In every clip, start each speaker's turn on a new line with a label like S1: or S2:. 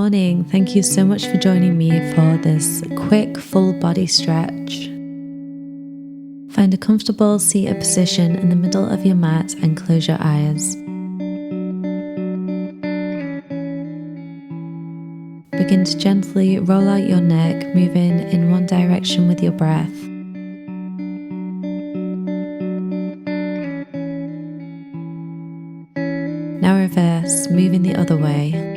S1: morning. Thank you so much for joining me for this quick full body stretch. Find a comfortable seated position in the middle of your mat and close your eyes. Begin to gently roll out your neck, moving in one direction with your breath. Now reverse, moving the other way.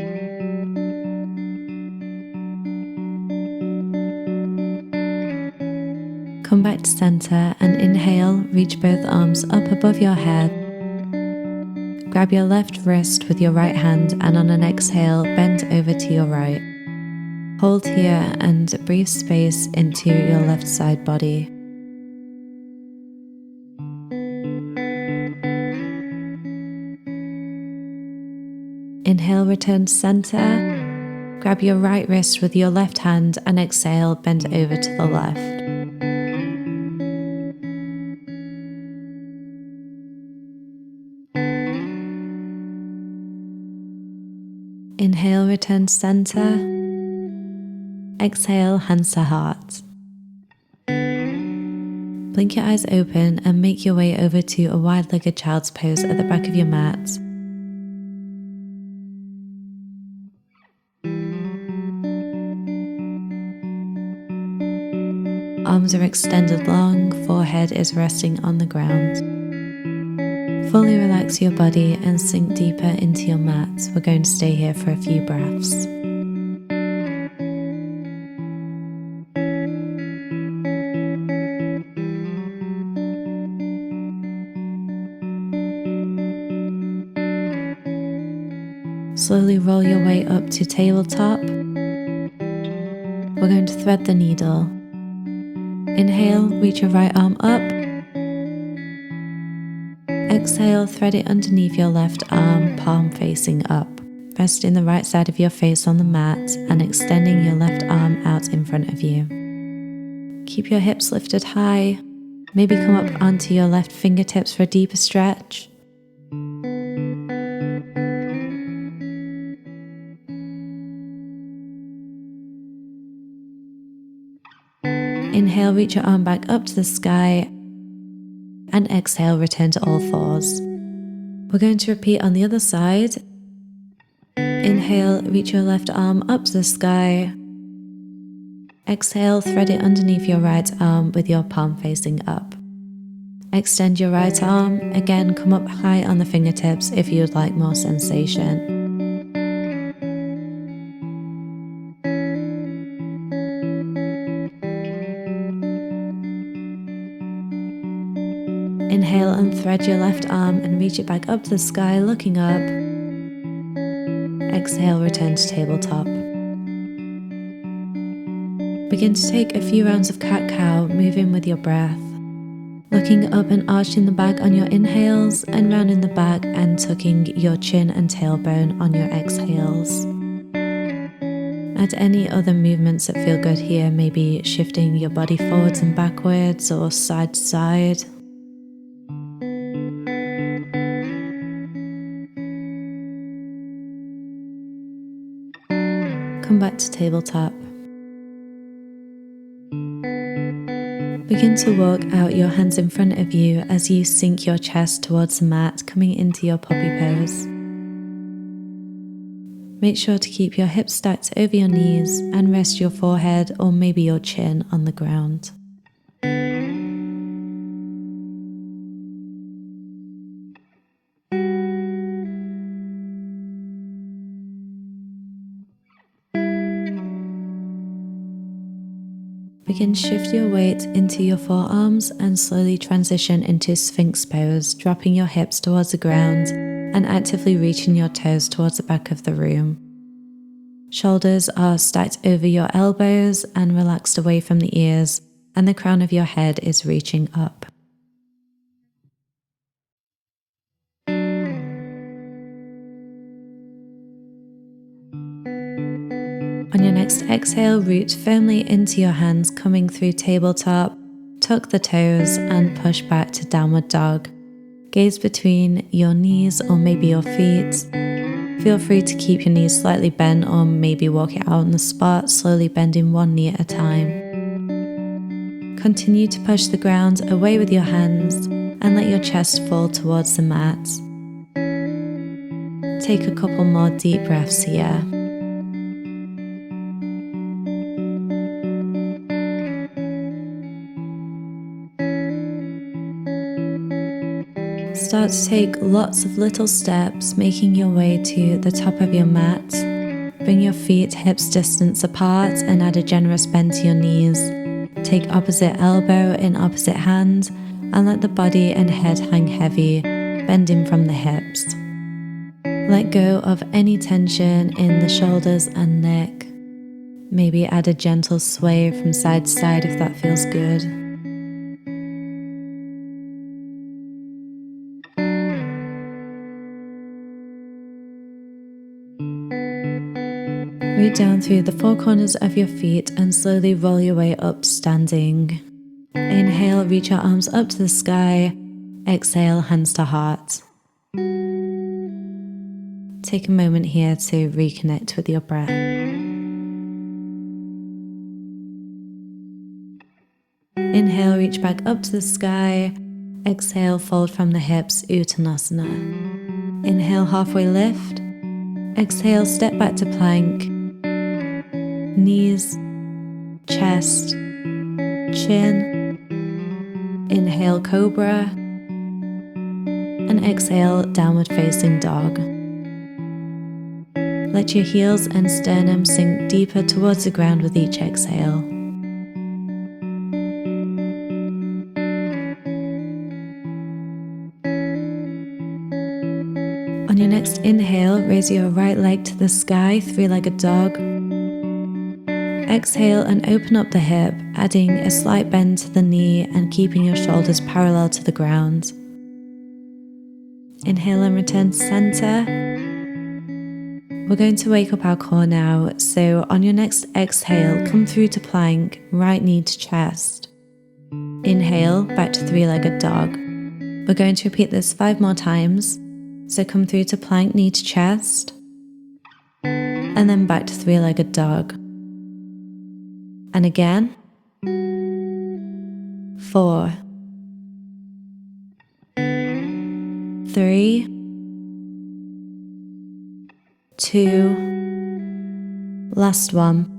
S1: Come back to center and inhale, reach both arms up above your head. Grab your left wrist with your right hand and on an exhale, bend over to your right. Hold here and breathe space into your left side body. Inhale, return to center. Grab your right wrist with your left hand and exhale, bend over to the left. Inhale, return to center. Exhale, hands to heart. Blink your eyes open and make your way over to a wide-legged child's pose at the back of your mat. Arms are extended long, forehead is resting on the ground. Fully relax your body and sink deeper into your mat. We're going to stay here for a few breaths. Slowly roll your way up to tabletop. We're going to thread the needle. Inhale, reach your right arm up. Exhale, thread it underneath your left arm, palm facing up. Resting the right side of your face on the mat and extending your left arm out in front of you. Keep your hips lifted high. Maybe come up onto your left fingertips for a deeper stretch. Inhale, reach your arm back up to the sky, and exhale, return to all fours. We're going to repeat on the other side. Inhale, reach your left arm up to the sky. Exhale, thread it underneath your right arm with your palm facing up. Extend your right arm, again come up high on the fingertips if you would like more sensation. Inhale and thread your left arm and reach it back up to the sky, looking up. Exhale, return to tabletop. Begin to take a few rounds of cat-cow, moving with your breath. Looking up and arching the back on your inhales and rounding the back and tucking your chin and tailbone on your exhales. Add any other movements that feel good here, maybe shifting your body forwards and backwards or side to side. Come back to tabletop. Begin to walk out your hands in front of you as you sink your chest towards the mat, coming into your puppy pose. Make sure to keep your hips stacked over your knees and rest your forehead or maybe your chin on the ground. Begin to shift your weight into your forearms and slowly transition into Sphinx pose, dropping your hips towards the ground and actively reaching your toes towards the back of the room. Shoulders are stacked over your elbows and relaxed away from the ears, and the crown of your head is reaching up. On your next exhale, root firmly into your hands, coming through tabletop, tuck the toes and push back to downward dog. Gaze between your knees or maybe your feet. Feel free to keep your knees slightly bent or maybe walk it out on the spot, slowly bending one knee at a time. Continue to push the ground away with your hands and let your chest fall towards the mat. Take a couple more deep breaths here. Start to take lots of little steps, making your way to the top of your mat. Bring your feet hips distance apart and add a generous bend to your knees. Take opposite elbow in opposite hand and let the body and head hang heavy, bending from the hips. Let go of any tension in the shoulders and neck. Maybe add a gentle sway from side to side if that feels good. Root down through the four corners of your feet and slowly roll your way up standing. Inhale, reach your arms up to the sky. Exhale, hands to heart. Take a moment here to reconnect with your breath. Inhale, reach back up to the sky. Exhale, fold from the hips, Uttanasana. Inhale, halfway lift. Exhale, step back to plank. Knees, chest, chin. Inhale, cobra. And exhale, downward facing dog. Let your heels and sternum sink deeper towards the ground with each exhale. On your next inhale, raise your right leg to the sky, three-legged dog. Exhale and open up the hip, adding a slight bend to the knee and keeping your shoulders parallel to the ground. Inhale and return to center. We're going to wake up our core now, so on your next exhale, come through to plank, right knee to chest. Inhale, back to three-legged dog. We're going to repeat this 5 more times. So come through to plank, knee to chest, and then back to three-legged dog. And again. 4, 3, 2, last one.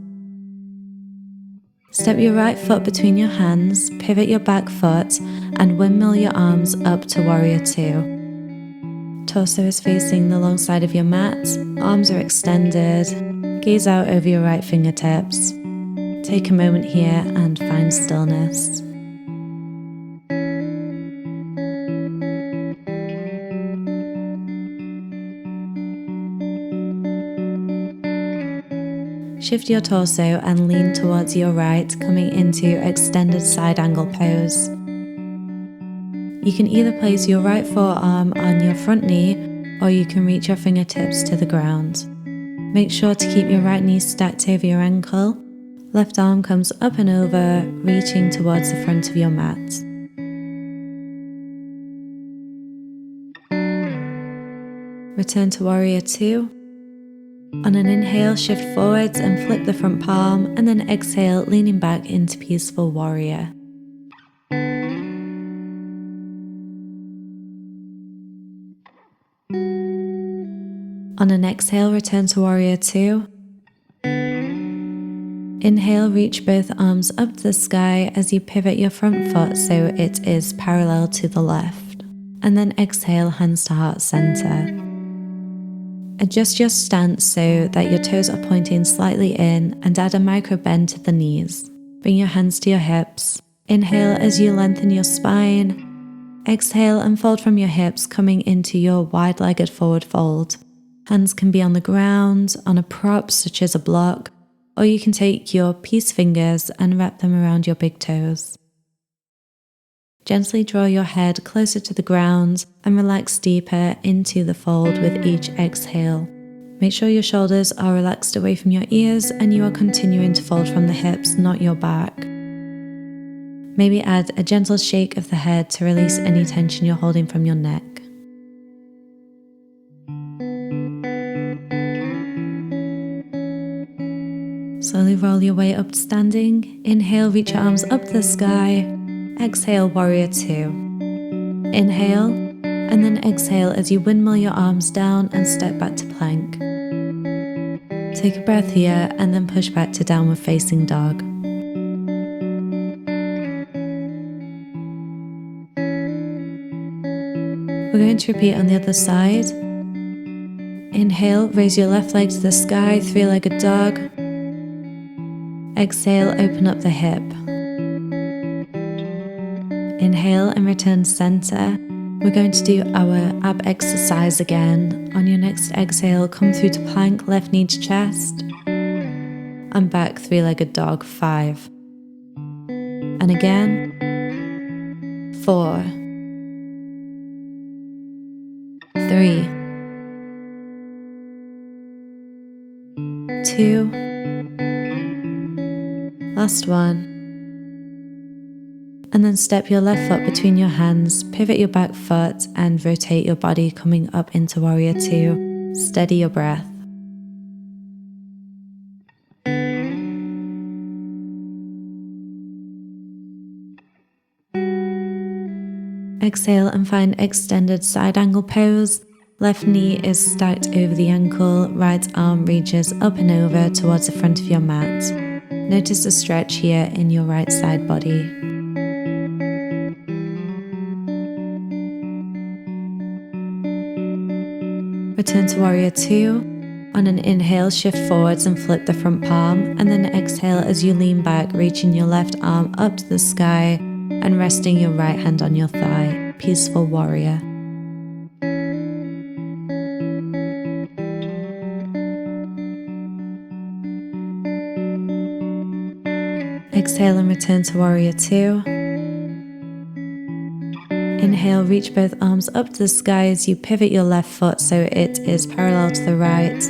S1: Step your right foot between your hands, pivot your back foot, and windmill your arms up to warrior 2. Torso is facing the long side of your mat, arms are extended, gaze out over your right fingertips. Take a moment here and find stillness. Shift your torso and lean towards your right, coming into extended side angle pose. You can either place your right forearm on your front knee, or you can reach your fingertips to the ground. Make sure to keep your right knee stacked over your ankle. Left arm comes up and over, reaching towards the front of your mat. Return to warrior 2. On an inhale, shift forwards and flip the front palm, and then exhale, leaning back into peaceful warrior. On an exhale, return to warrior 2. Inhale, reach both arms up to the sky as you pivot your front foot so it is parallel to the left. And then exhale, hands to heart center. Adjust your stance so that your toes are pointing slightly in and add a micro bend to the knees. Bring your hands to your hips. Inhale as you lengthen your spine. Exhale and fold from your hips, coming into your wide-legged forward fold. Hands can be on the ground, on a prop such as a block, or you can take your peace fingers and wrap them around your big toes. Gently draw your head closer to the ground and relax deeper into the fold with each exhale. Make sure your shoulders are relaxed away from your ears and you are continuing to fold from the hips, not your back. Maybe add a gentle shake of the head to release any tension you're holding from your neck. Slowly roll your way up to standing. Inhale, reach your arms up to the sky. Exhale, warrior two. Inhale, and then exhale as you windmill your arms down and step back to plank. Take a breath here and then push back to downward facing dog. We're going to repeat on the other side. Inhale, raise your left leg to the sky, three-legged dog. Exhale, open up the hip. Inhale and return center. We're going to do our ab exercise again. On your next exhale, come through to plank, left knee to chest. And back, three-legged dog, 5. And again, 4, 3, 2, last one. And then step your left foot between your hands, pivot your back foot and rotate your body coming up into warrior two. Steady your breath. Exhale and find extended side angle pose. Left knee is stacked over the ankle, right arm reaches up and over towards the front of your mat. Notice the stretch here in your right side body. Return to warrior two. On an inhale, shift forwards and flip the front palm, and then exhale as you lean back, reaching your left arm up to the sky and resting your right hand on your thigh. Peaceful warrior. Exhale and return to warrior two. Inhale, reach both arms up to the sky as you pivot your left foot so it is parallel to the right.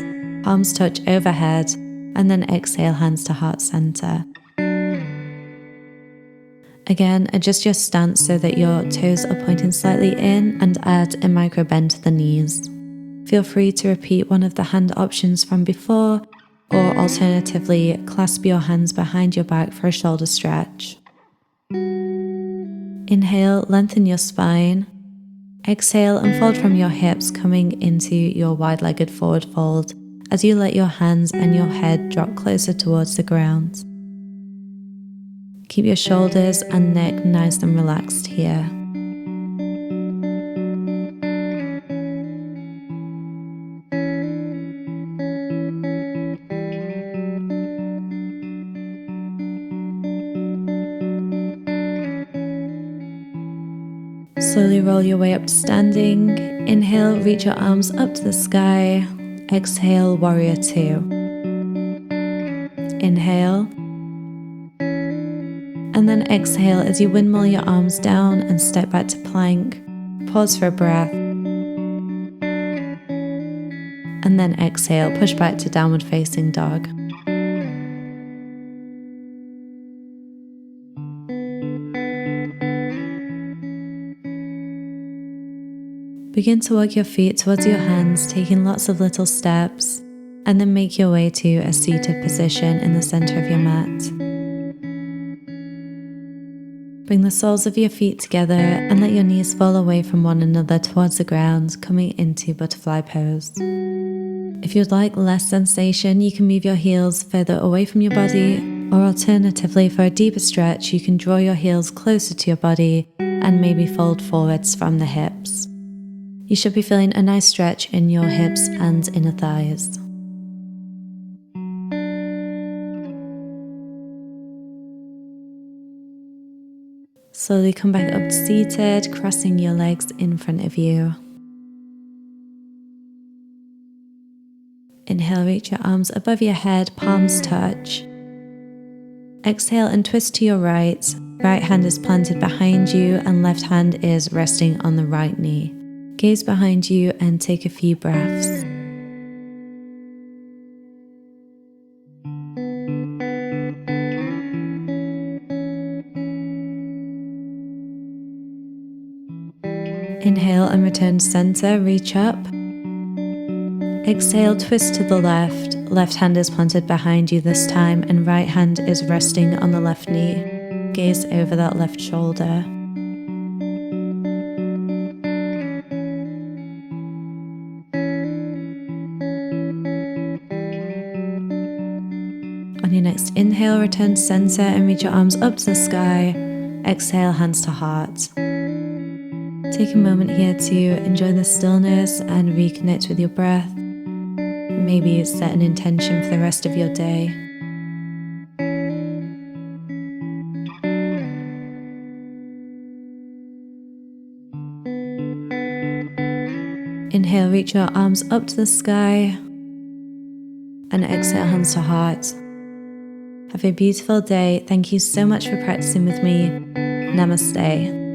S1: Palms touch overhead, and then exhale, hands to heart center. Again, adjust your stance so that your toes are pointing slightly in and add a micro bend to the knees. Feel free to repeat one of the hand options from before, or alternatively, clasp your hands behind your back for a shoulder stretch. Inhale, lengthen your spine. Exhale and fold from your hips, coming into your wide-legged forward fold as you let your hands and your head drop closer towards the ground. Keep your shoulders and neck nice and relaxed here. Slowly roll your way up to standing. Inhale, reach your arms up to the sky. Exhale, warrior two. Inhale. And then exhale as you windmill your arms down and step back to plank. Pause for a breath. And then exhale, push back to downward facing dog. Begin to walk your feet towards your hands, taking lots of little steps, and then make your way to a seated position in the center of your mat. Bring the soles of your feet together and let your knees fall away from one another towards the ground, coming into butterfly pose. If you'd like less sensation, you can move your heels further away from your body, or alternatively, for a deeper stretch, you can draw your heels closer to your body and maybe fold forwards from the hips. You should be feeling a nice stretch in your hips and inner thighs. Slowly come back up to seated, crossing your legs in front of you. Inhale, reach your arms above your head, palms touch. Exhale and twist to your right. Right hand is planted behind you and left hand is resting on the right knee. Gaze behind you and take a few breaths. Inhale and return to center, reach up. Exhale, twist to the left. left hand is planted behind you this time, and right hand is resting on the left knee. Gaze over that left shoulder. On your next inhale, return to center and reach your arms up to the sky. Exhale, hands to heart. Take a moment here to enjoy the stillness and reconnect with your breath. Maybe set an intention for the rest of your day. Inhale, reach your arms up to the sky. And exhale, hands to heart. Have a beautiful day. Thank you so much for practicing with me. Namaste.